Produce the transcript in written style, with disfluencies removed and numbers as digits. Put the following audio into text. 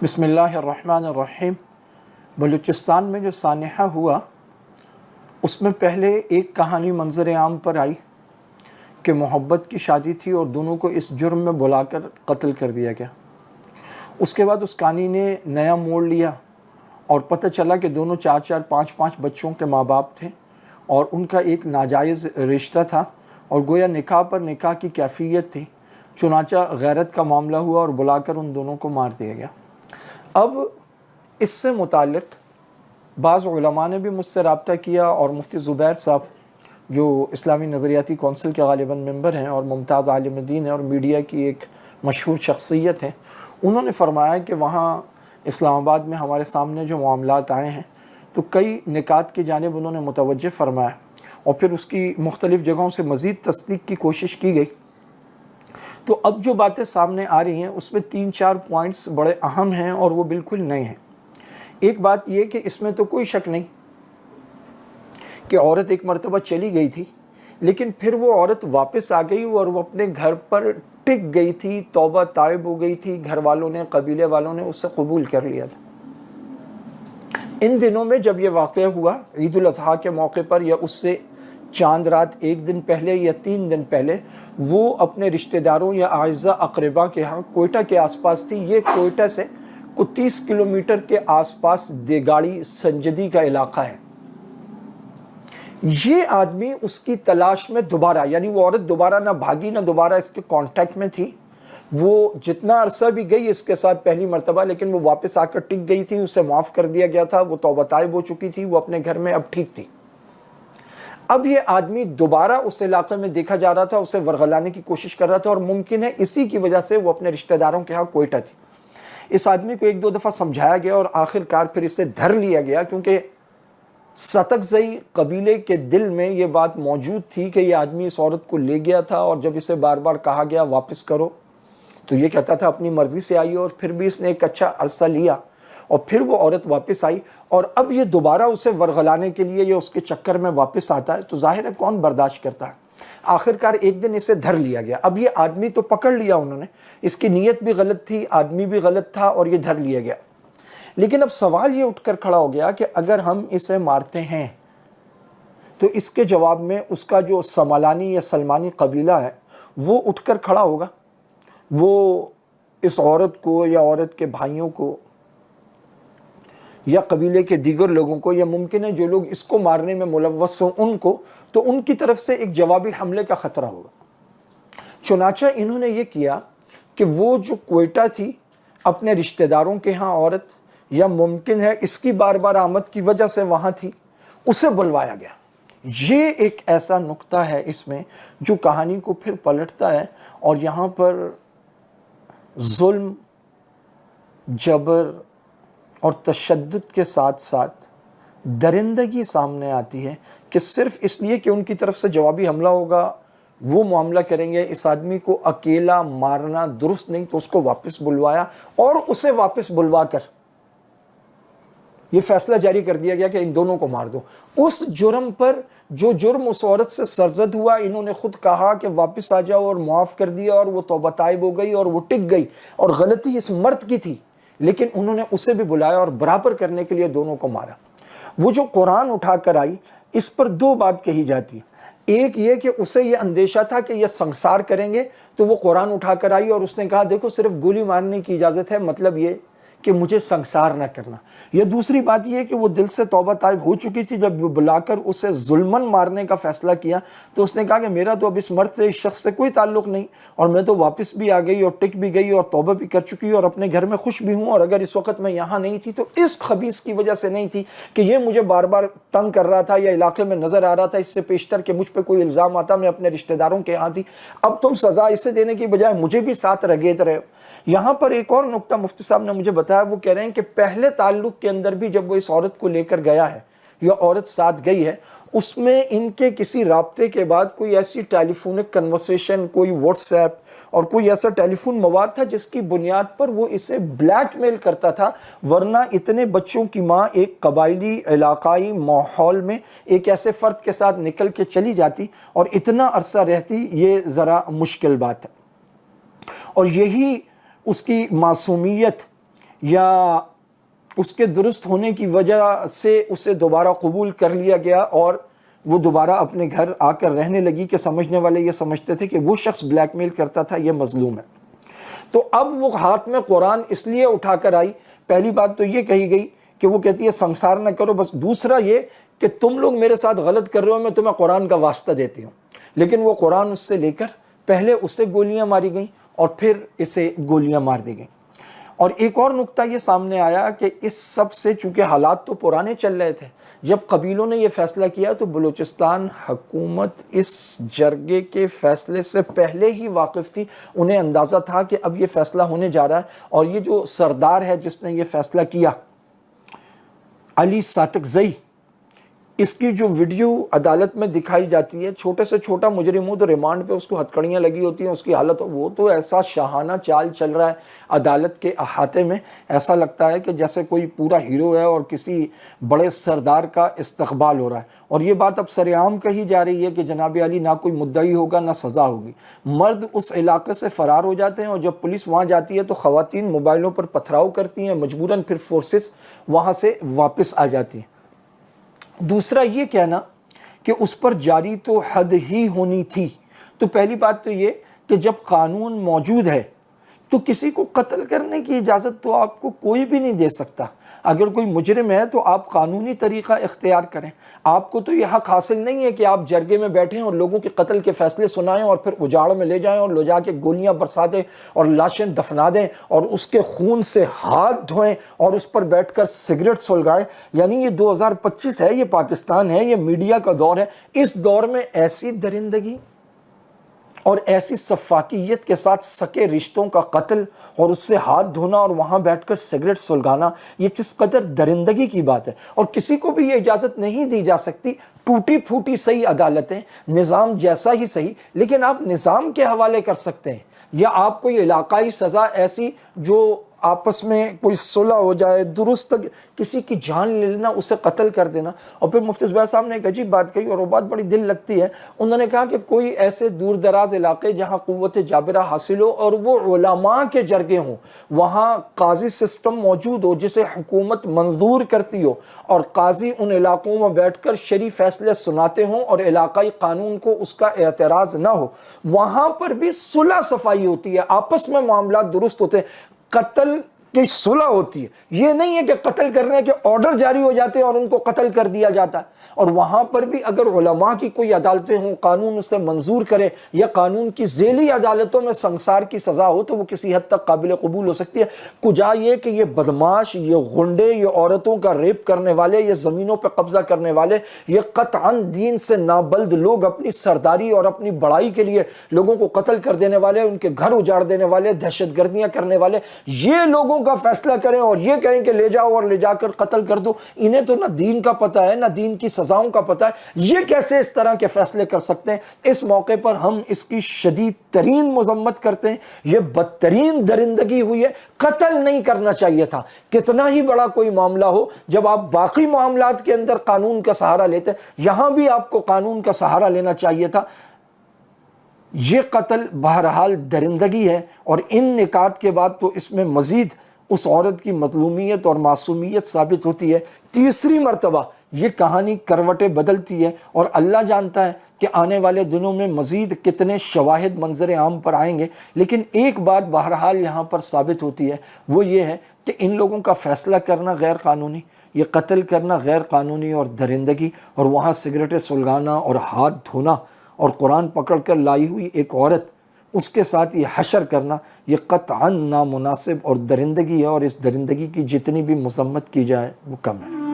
بسم اللہ الرحمن الرحیم۔ بلوچستان میں جو سانحہ ہوا اس میں پہلے ایک کہانی منظر عام پر آئی کہ محبت کی شادی تھی اور دونوں کو اس جرم میں بلا کر قتل کر دیا گیا۔ اس کے بعد اس کہانی نے نیا موڑ لیا اور پتہ چلا کہ دونوں 4 5 بچوں کے ماں باپ تھے اور ان کا ایک ناجائز رشتہ تھا اور گویا نکاح پر نکاح کی کیفیت تھی۔ چنانچہ غیرت کا معاملہ ہوا اور بلا کر ان دونوں کو مار دیا گیا۔ اب اس سے متعلق بعض علماء نے بھی مجھ سے رابطہ کیا اور مفتی زبیر صاحب جو اسلامی نظریاتی کونسل کے غالباً ممبر ہیں اور ممتاز عالم دین ہیں اور میڈیا کی ایک مشہور شخصیت ہیں، انہوں نے فرمایا کہ وہاں اسلام آباد میں ہمارے سامنے جو معاملات آئے ہیں تو کئی نکات کی جانب انہوں نے متوجہ فرمایا اور پھر اس کی مختلف جگہوں سے مزید تصدیق کی کوشش کی گئی۔ تو اب جو باتیں سامنے آ رہی ہیں اس میں 3-4 پوائنٹس بڑے اہم ہیں اور وہ بالکل نئے ہیں۔ ایک بات یہ کہ اس میں تو کوئی شک نہیں کہ عورت ایک مرتبہ چلی گئی تھی لیکن پھر وہ عورت واپس آ گئی اور وہ اپنے گھر پر ٹک گئی تھی، توبہ طائب ہو گئی تھی، گھر والوں نے، قبیلے والوں نے اسے قبول کر لیا تھا۔ ان دنوں میں جب یہ واقعہ ہوا عید الاضحیٰ کے موقع پر یا اس سے چاند رات 1 دن پہلے یا 3 دن پہلے، وہ اپنے رشتہ داروں یا اعزاء اقربا کے ہاں کوئٹہ کے آس پاس تھی۔ یہ کوئٹہ سے کچھ 30 کلومیٹر کے آس پاس دیگاڑی سنجدی کا علاقہ ہے۔ یہ آدمی اس کی تلاش میں دوبارہ، یعنی وہ عورت دوبارہ نہ بھاگی نہ دوبارہ اس کے کانٹیکٹ میں تھی۔ وہ جتنا عرصہ بھی گئی اس کے ساتھ پہلی مرتبہ، لیکن وہ واپس آ کر ٹک گئی تھی، اسے معاف کر دیا گیا تھا، وہ توبہ طائب ہو چکی تھی، وہ اپنے گھر میں اب ٹھیک تھی۔ اب یہ آدمی دوبارہ اس علاقے میں دیکھا جا رہا تھا، اسے ورغلانے کی کوشش کر رہا تھا اور ممکن ہے اسی کی وجہ سے وہ اپنے رشتہ داروں کے ہاں کوئٹہ تھی۔ اس آدمی کو 1-2 دفعہ سمجھایا گیا اور آخر کار پھر اسے دھر لیا گیا، کیونکہ ستکزئی قبیلے کے دل میں یہ بات موجود تھی کہ یہ آدمی اس عورت کو لے گیا تھا اور جب اسے بار بار کہا گیا واپس کرو تو یہ کہتا تھا اپنی مرضی سے آئی، اور پھر بھی اس نے ایک اچھا عرصہ لیا اور پھر وہ عورت واپس آئی اور اب یہ دوبارہ اسے ورغلانے کے لیے یا اس کے چکر میں واپس آتا ہے تو ظاہر ہے کون برداشت کرتا ہے۔ آخر کار ایک دن اسے دھر لیا گیا۔ اب یہ آدمی تو پکڑ لیا انہوں نے، اس کی نیت بھی غلط تھی، آدمی بھی غلط تھا اور یہ دھر لیا گیا۔ لیکن اب سوال یہ اٹھ کر کھڑا ہو گیا کہ اگر ہم اسے مارتے ہیں تو اس کے جواب میں اس کا جو سمالانی یا سلمانی قبیلہ ہے وہ اٹھ کر کھڑا ہوگا، وہ اس عورت کو یا عورت کے بھائیوں کو یا قبیلے کے دیگر لوگوں کو، یا ممکن ہے جو لوگ اس کو مارنے میں ملوث ہوں ان کو، تو ان کی طرف سے ایک جوابی حملے کا خطرہ ہوگا۔ چنانچہ انہوں نے یہ کیا کہ وہ جو کوئٹہ تھی اپنے رشتہ داروں کے ہاں عورت، یا ممکن ہے اس کی بار بار آمد کی وجہ سے وہاں تھی، اسے بلوایا گیا۔ یہ ایک ایسا نقطہ ہے اس میں جو کہانی کو پھر پلٹتا ہے اور یہاں پر ظلم، جبر اور تشدد کے ساتھ ساتھ درندگی سامنے آتی ہے کہ صرف اس لیے کہ ان کی طرف سے جوابی حملہ ہوگا وہ معاملہ کریں گے۔ اس آدمی کو اکیلا مارنا درست نہیں، تو اس کو واپس بلوایا اور اسے واپس بلوا کر یہ فیصلہ جاری کر دیا گیا کہ ان دونوں کو مار دو۔ اس جرم پر جو جرم اس عورت سے سرزد ہوا، انہوں نے خود کہا کہ واپس آ جاؤ اور معاف کر دیا اور وہ توبہ طائب ہو گئی اور وہ ٹک گئی، اور غلطی اس مرد کی تھی لیکن انہوں نے اسے بھی بلایا اور برابر کرنے کے لیے دونوں کو مارا۔ وہ جو قرآن اٹھا کر آئی اس پر 2 بات کہی جاتی ہے۔ ایک یہ کہ اسے یہ اندیشہ تھا کہ یہ سنسار کریں گے تو وہ قرآن اٹھا کر آئی اور اس نے کہا دیکھو صرف گولی مارنے کی اجازت ہے، مطلب یہ کہ مجھے سنسار نہ کرنا۔ یہ دوسری بات یہ کہ وہ دل سے توبہ طائب ہو چکی تھی، جب وہ بلا کر اسے ظلماً مارنے کا فیصلہ کیا تو اس نے کہا کہ میرا تو اب اس مرد سے، اس شخص سے کوئی تعلق نہیں، اور میں تو واپس بھی آ گئی اور ٹک بھی گئی اور توبہ بھی کر چکی اور اپنے گھر میں خوش بھی ہوں، اور اگر اس وقت میں یہاں نہیں تھی تو اس خبیث کی وجہ سے نہیں تھی کہ یہ مجھے بار بار تنگ کر رہا تھا یا علاقے میں نظر آ رہا تھا، اس سے پیشتر کہ مجھ پہ کوئی الزام آتا میں اپنے رشتہ داروں کے ہاں تھی، اب تم سزا اسے دینے کی بجائے مجھے بھی ساتھ رگیت رہے۔ یہاں پر ایک اور نقطہ مفتی صاحب نے مجھے بتایا، وہ کہہ رہے ہیں کہ پہلے تعلق کے اندر بھی جب وہ اس عورت کو لے کر گیا ہے یا عورت ساتھ گئی ہے، اس میں ان کے کسی رابطے کے بعد کوئی ایسی ٹیلی فونک کنورسیشن، کوئی واٹس ایپ اور کوئی ایسا ٹیلی فون مواد تھا جس کی بنیاد پر وہ اسے بلیک میل کرتا تھا، ورنہ اتنے بچوں کی ماں ایک قبائلی علاقائی ماحول میں ایک ایسے فرد کے ساتھ نکل کے چلی جاتی اور اتنا عرصہ رہتی، یہ ذرا مشکل بات ہے۔ اور یہی اس کی معصومیت یا اس کے درست ہونے کی وجہ سے اسے دوبارہ قبول کر لیا گیا اور وہ دوبارہ اپنے گھر آ کر رہنے لگی کہ سمجھنے والے یہ سمجھتے تھے کہ وہ شخص بلیک میل کرتا تھا، یہ مظلوم ہے۔ تو اب وہ ہاتھ میں قرآن اس لیے اٹھا کر آئی، پہلی بات تو یہ کہی گئی کہ وہ کہتی ہے سنسار نہ کرو، بس دوسرا یہ کہ تم لوگ میرے ساتھ غلط کر رہے ہو، میں تمہیں قرآن کا واسطہ دیتی ہوں۔ لیکن وہ قرآن اس سے لے کر پہلے اسے گولیاں ماری گئیں اور پھر اسے گولیاں مار دی گئیں۔ اور ایک اور نقطہ یہ سامنے آیا کہ اس سب سے چونکہ حالات تو پرانے چل رہے تھے، جب قبیلوں نے یہ فیصلہ کیا تو بلوچستان حکومت اس جرگے کے فیصلے سے پہلے ہی واقف تھی، انہیں اندازہ تھا کہ اب یہ فیصلہ ہونے جا رہا ہے، اور یہ جو سردار ہے جس نے یہ فیصلہ کیا، علی ساتکزئی، اس کی جو ویڈیو عدالت میں دکھائی جاتی ہے، چھوٹے سے چھوٹا مجرم ہو تو ریمانڈ پہ اس کو ہتھکڑیاں لگی ہوتی ہیں، اس کی حالت وہ تو ایسا شاہانہ چال چل رہا ہے عدالت کے احاطے میں، ایسا لگتا ہے کہ جیسے کوئی پورا ہیرو ہے اور کسی بڑے سردار کا استقبال ہو رہا ہے۔ اور یہ بات اب سرعام کہی جا رہی ہے کہ جناب علی نہ کوئی مدعی ہوگا نہ سزا ہوگی، مرد اس علاقے سے فرار ہو جاتے ہیں، اور جب پولیس وہاں جاتی ہے تو خواتین موبائلوں پر پتھراؤ کرتی ہیں، مجبوراً پھر فورسز وہاں سے واپس آ جاتی ہیں۔ دوسرا یہ کہنا کہ اس پر جاری تو حد ہی ہونی تھی، تو پہلی بات تو یہ کہ جب قانون موجود ہے تو کسی کو قتل کرنے کی اجازت تو آپ کو کوئی بھی نہیں دے سکتا۔ اگر کوئی مجرم ہے تو آپ قانونی طریقہ اختیار کریں، آپ کو تو یہ حق حاصل نہیں ہے کہ آپ جرگے میں بیٹھیں اور لوگوں کے قتل کے فیصلے سنائیں اور پھر اجاڑ میں لے جائیں اور لے جا کے گولیاں برسا دیں اور لاشیں دفنا دیں اور اس کے خون سے ہاتھ دھوئیں اور اس پر بیٹھ کر سگریٹ سلگائیں۔ یعنی یہ 2025 ہے، یہ پاکستان ہے، یہ میڈیا کا دور ہے، اس دور میں ایسی درندگی اور ایسی سفاکیت کے ساتھ سکے رشتوں کا قتل اور اس سے ہاتھ دھونا اور وہاں بیٹھ کر سگریٹ سلگانا، یہ کس قدر درندگی کی بات ہے۔ اور کسی کو بھی یہ اجازت نہیں دی جا سکتی۔ ٹوٹی پھوٹی صحیح عدالتیں، نظام جیسا ہی صحیح، لیکن آپ نظام کے حوالے کر سکتے ہیں، یا آپ کوئی علاقائی سزا ایسی جو آپس میں کوئی صلح ہو جائے، درست کسی کی جان لے لینا، اسے قتل کر دینا۔ اور پھر مفتی زبیر صاحب نے ایک عجیب بات کہی اور وہ بات بڑی دل لگتی ہے، انہوں نے کہا کہ کوئی ایسے دور دراز علاقے جہاں قوت جابرہ حاصل ہو اور وہ علماء کے جرگے ہوں، وہاں قاضی سسٹم موجود ہو جسے حکومت منظور کرتی ہو، اور قاضی ان علاقوں میں بیٹھ کر شرعی فیصلے سناتے ہوں اور علاقائی قانون کو اس کا اعتراض نہ ہو، وہاں پر بھی صلح صفائی ہوتی ہے، آپس میں معاملات درست ہوتے ہیں، قتل کی صلح ہوتی ہے۔ یہ نہیں ہے کہ قتل کرنے کے آرڈر جاری ہو جاتے ہیں اور ان کو قتل کر دیا جاتا ہے۔ اور وہاں پر بھی اگر علماء کی کوئی عدالتیں ہوں، قانون اسے منظور کرے، یا قانون کی ذیلی عدالتوں میں سنسار کی سزا ہو، تو وہ کسی حد تک قابل قبول ہو سکتی ہے۔ کجا یہ کہ یہ بدماش، یہ غنڈے، یہ عورتوں کا ریپ کرنے والے، یہ زمینوں پہ قبضہ کرنے والے، یہ قطعاً دین سے نابلد لوگ اپنی سرداری اور اپنی بڑائی کے لیے لوگوں کو قتل کر دینے والے، ان کے گھر اجاڑ دینے والے، دہشت گردیاں کرنے والے، یہ لوگوں کا فیصلہ کریں اور یہ کہیں کہ لے جاؤ اور لے جا کر قتل کر دو۔ انہیں تو نہ دین کا پتہ ہے، نہ دین کی سزاؤں کا پتہ ہے، یہ کیسے اس طرح کے فیصلے کر سکتے ہیں؟ اس موقع پر ہم اس کی شدید ترین مذمت کرتے ہیں۔ یہ بدترین درندگی ہوئی ہے، قتل نہیں کرنا چاہیے تھا۔ کتنا ہی بڑا کوئی معاملہ ہو، جب آپ باقی معاملات کے اندر قانون کا سہارا لیتے ہیں، یہاں بھی آپ کو قانون کا سہارا لینا چاہیے تھا۔ یہ قتل بہرحال درندگی ہے، اور ان نکات کے بعد تو اس میں مزید اس عورت کی مظلومیت اور معصومیت ثابت ہوتی ہے۔ تیسری مرتبہ یہ کہانی کروٹیں بدلتی ہے، اور اللہ جانتا ہے کہ آنے والے دنوں میں مزید کتنے شواہد منظر عام پر آئیں گے۔ لیکن ایک بات بہرحال یہاں پر ثابت ہوتی ہے، وہ یہ ہے کہ ان لوگوں کا فیصلہ کرنا غیر قانونی، یہ قتل کرنا غیر قانونی اور درندگی، اور وہاں سگریٹیں سلگانا اور ہاتھ دھونا اور قرآن پکڑ کر لائی ہوئی ایک عورت، اس کے ساتھ یہ حشر کرنا، یہ قطعاً نامناسب اور درندگی ہے، اور اس درندگی کی جتنی بھی مذمت کی جائے وہ کم ہے۔